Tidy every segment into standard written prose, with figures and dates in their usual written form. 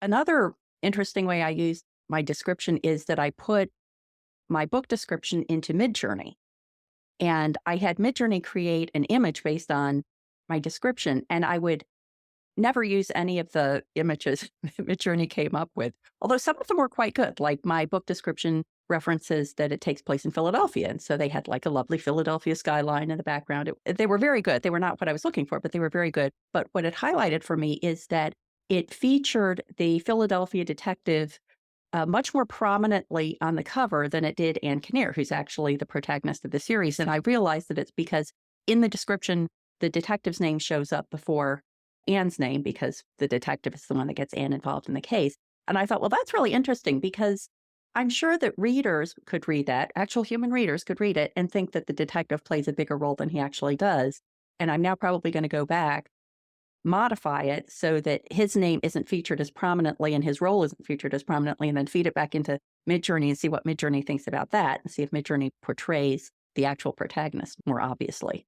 Another interesting way I use my description is that I put my book description into Midjourney. And I had Midjourney create an image based on my description, and I would never use any of the images Midjourney came up with, although some of them were quite good. Like my book description references that it takes place in Philadelphia, and so they had like a lovely Philadelphia skyline in the background. They were very good. They were not what I was looking for, but they were very good. But what it highlighted for me is that it featured the Philadelphia detective much more prominently on the cover than it did Anne Kinnear, who's actually the protagonist of the series. And I realized that it's because in the description, the detective's name shows up before Anne's name because the detective is the one that gets Anne involved in the case. And I thought, well, that's really interesting because I'm sure that readers could read that, actual human readers could read it and think that the detective plays a bigger role than he actually does. And I'm now probably going to go back, modify it so that his name isn't featured as prominently and his role isn't featured as prominently, and then feed it back into Midjourney and see what Midjourney thinks about that and see if Midjourney portrays the actual protagonist more obviously.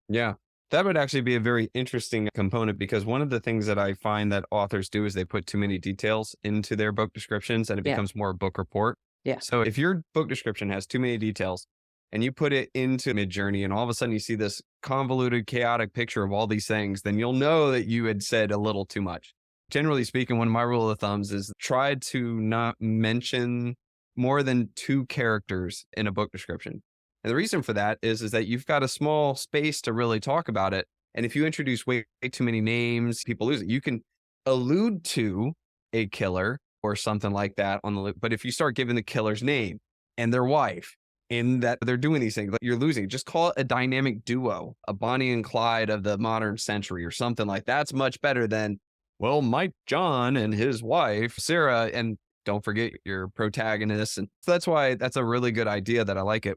Yeah. That would actually be a very interesting component because one of the things that I find that authors do is they put too many details into their book descriptions and it Yeah. becomes more a book report. Yeah. So if your book description has too many details and you put it into Midjourney and all of a sudden you see this convoluted, chaotic picture of all these things, then you'll know that you had said a little too much. Generally speaking, one of my rule of thumbs is try to not mention more than two characters in a book description. And the reason for that is that you've got a small space to really talk about it. And if you introduce way too many names, people lose it. You can allude to a killer or something like that on the list. But if you start giving the killer's name and their wife and that they're doing these things, like you're losing. Just call it a dynamic duo, a Bonnie and Clyde of the modern century or something like that. That's much better than, well, Mike John and his wife, Sarah, and don't forget your protagonist. And so that's why that's a really good idea that I like it.